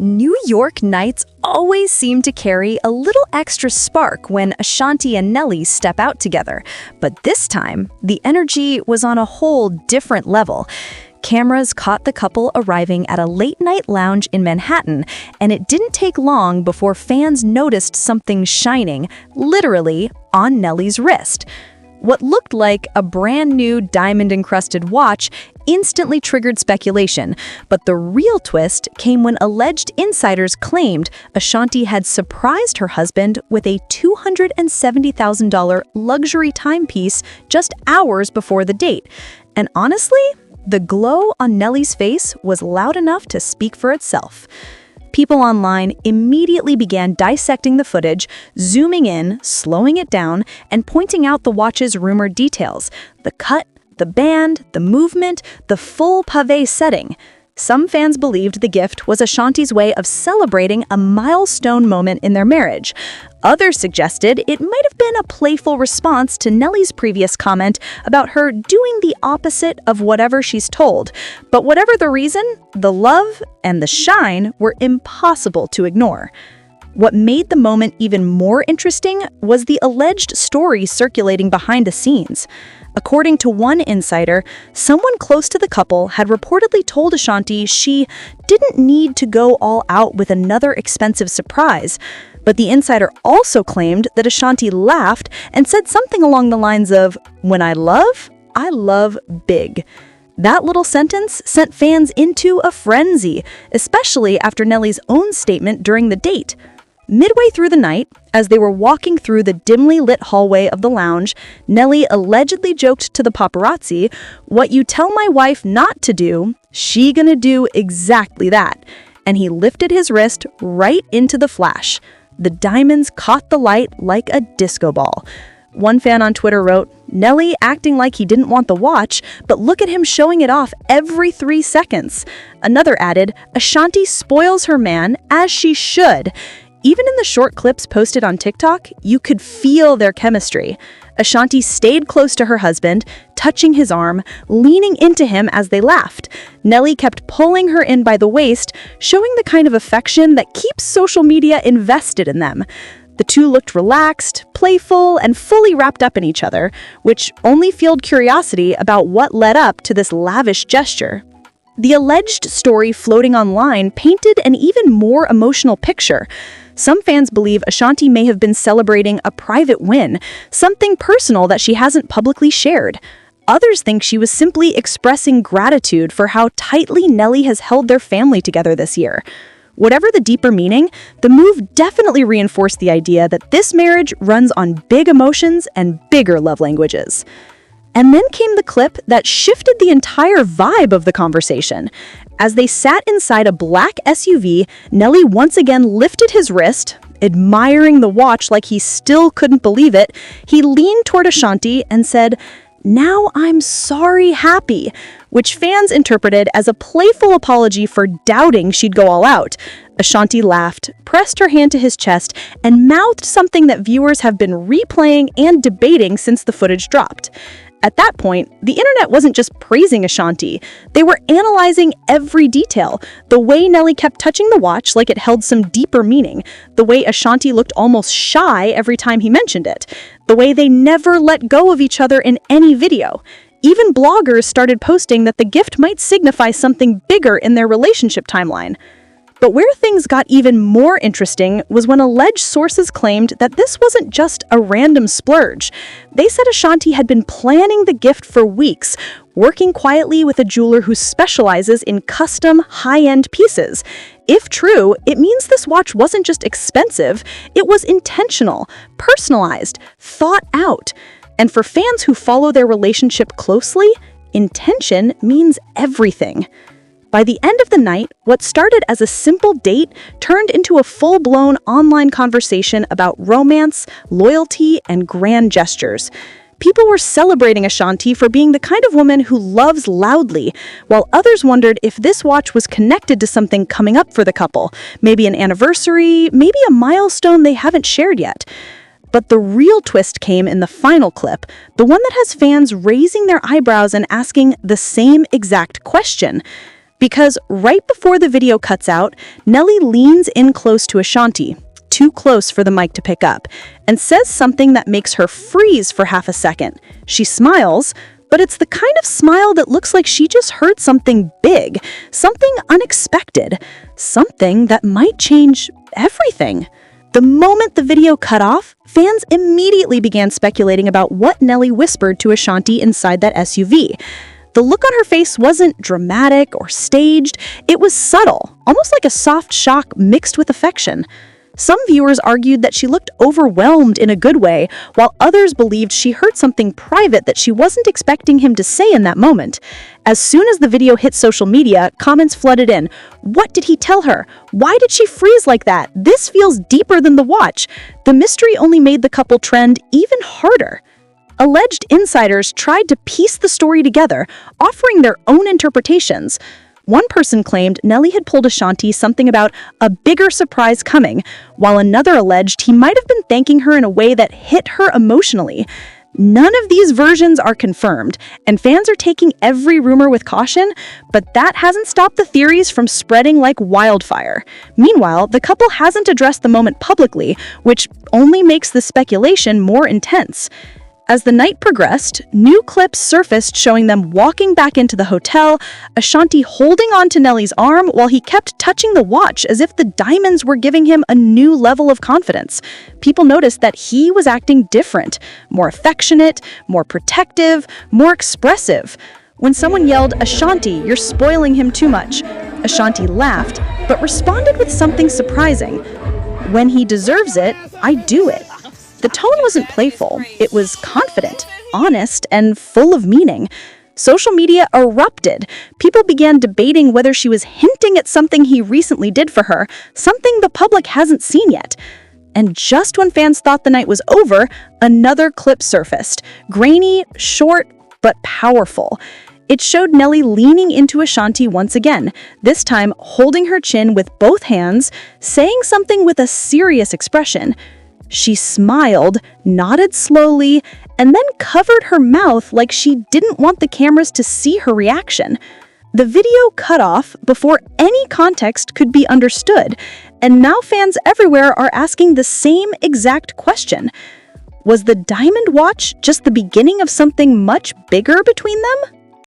New York nights always seem to carry a little extra spark when Ashanti and Nelly step out together. But this time, the energy was on a whole different level. Cameras caught the couple arriving at a late-night lounge in Manhattan, and it didn't take long before fans noticed something shining, literally, on Nelly's wrist. What looked like a brand new diamond-encrusted watch instantly triggered speculation, but the real twist came when alleged insiders claimed Ashanti had surprised her husband with a $270,000 luxury timepiece just hours before the date. And honestly, the glow on Nelly's face was loud enough to speak for itself. People online immediately began dissecting the footage, zooming in, slowing it down, and pointing out the watch's rumored details: the cut, the band, the movement, the full pavé setting. Some fans believed the gift was Ashanti's way of celebrating a milestone moment in their marriage. Others suggested it might have been a playful response to Nelly's previous comment about her doing the opposite of whatever she's told. But whatever the reason, the love and the shine were impossible to ignore. What made the moment even more interesting was the alleged story circulating behind the scenes. According to one insider, someone close to the couple had reportedly told Ashanti she didn't need to go all out with another expensive surprise. But the insider also claimed that Ashanti laughed and said something along the lines of, "When I love big." That little sentence sent fans into a frenzy, especially after Nelly's own statement during the date. Midway through the night, as they were walking through the dimly lit hallway of the lounge, Nelly allegedly joked to the paparazzi, "What you tell my wife not to do, she gonna do exactly that." And he lifted his wrist right into the flash. The diamonds caught the light like a disco ball. One fan on Twitter wrote, "Nelly acting like he didn't want the watch, but look at him showing it off every 3 seconds." Another added, "Ashanti spoils her man, as she should." Even in the short clips posted on TikTok, you could feel their chemistry. Ashanti stayed close to her husband, touching his arm, leaning into him as they laughed. Nelly kept pulling her in by the waist, showing the kind of affection that keeps social media invested in them. The two looked relaxed, playful, and fully wrapped up in each other, which only fueled curiosity about what led up to this lavish gesture. The alleged story floating online painted an even more emotional picture. Some fans believe Ashanti may have been celebrating a private win, something personal that she hasn't publicly shared. Others think she was simply expressing gratitude for how tightly Nelly has held their family together this year. Whatever the deeper meaning, the move definitely reinforced the idea that this marriage runs on big emotions and bigger love languages. And then came the clip that shifted the entire vibe of the conversation. As they sat inside a black SUV, Nelly once again lifted his wrist, admiring the watch like he still couldn't believe it. He leaned toward Ashanti and said, "Now I'm sorry happy," which fans interpreted as a playful apology for doubting she'd go all out. Ashanti laughed, pressed her hand to his chest, and mouthed something that viewers have been replaying and debating since the footage dropped. At that point, the internet wasn't just praising Ashanti. They were analyzing every detail. The way Nelly kept touching the watch like it held some deeper meaning. The way Ashanti looked almost shy every time he mentioned it. The way they never let go of each other in any video. Even bloggers started posting that the gift might signify something bigger in their relationship timeline. But where things got even more interesting was when alleged sources claimed that this wasn't just a random splurge. They said Ashanti had been planning the gift for weeks, working quietly with a jeweler who specializes in custom, high-end pieces. If true, it means this watch wasn't just expensive, it was intentional, personalized, thought out. And for fans who follow their relationship closely, intention means everything. By the end of the night, what started as a simple date turned into a full-blown online conversation about romance, loyalty, and grand gestures. People were celebrating Ashanti for being the kind of woman who loves loudly, while others wondered if this watch was connected to something coming up for the couple, maybe an anniversary, maybe a milestone they haven't shared yet. But the real twist came in the final clip, the one that has fans raising their eyebrows and asking the same exact question. Because right before the video cuts out, Nelly leans in close to Ashanti, too close for the mic to pick up, and says something that makes her freeze for half a second. She smiles, but it's the kind of smile that looks like she just heard something big, something unexpected, something that might change everything. The moment the video cut off, fans immediately began speculating about what Nelly whispered to Ashanti inside that SUV. The look on her face wasn't dramatic or staged, it was subtle, almost like a soft shock mixed with affection. Some viewers argued that she looked overwhelmed in a good way, while others believed she heard something private that she wasn't expecting him to say in that moment. As soon as the video hit social media, comments flooded in. What did he tell her? Why did she freeze like that? This feels deeper than the watch. The mystery only made the couple trend even harder. Alleged insiders tried to piece the story together, offering their own interpretations. One person claimed Nelly had told Ashanti something about a bigger surprise coming, while another alleged he might have been thanking her in a way that hit her emotionally. None of these versions are confirmed, and fans are taking every rumor with caution, but that hasn't stopped the theories from spreading like wildfire. Meanwhile, the couple hasn't addressed the moment publicly, which only makes the speculation more intense. As the night progressed, new clips surfaced showing them walking back into the hotel, Ashanti holding onto Nelly's arm while he kept touching the watch as if the diamonds were giving him a new level of confidence. People noticed that he was acting different, more affectionate, more protective, more expressive. When someone yelled, "Ashanti, you're spoiling him too much," Ashanti laughed, but responded with something surprising. "When he deserves it, I do it." The tone wasn't playful, it was confident, honest, and full of meaning. Social media erupted. People began debating whether she was hinting at something he recently did for her, something the public hasn't seen yet. And just when fans thought the night was over, another clip surfaced. Grainy, short, but powerful. It showed Nelly leaning into Ashanti once again, this time holding her chin with both hands, saying something with a serious expression. She smiled, nodded slowly, and then covered her mouth like she didn't want the cameras to see her reaction. The video cut off before any context could be understood, and now fans everywhere are asking the same exact question. Was the diamond watch just the beginning of something much bigger between them?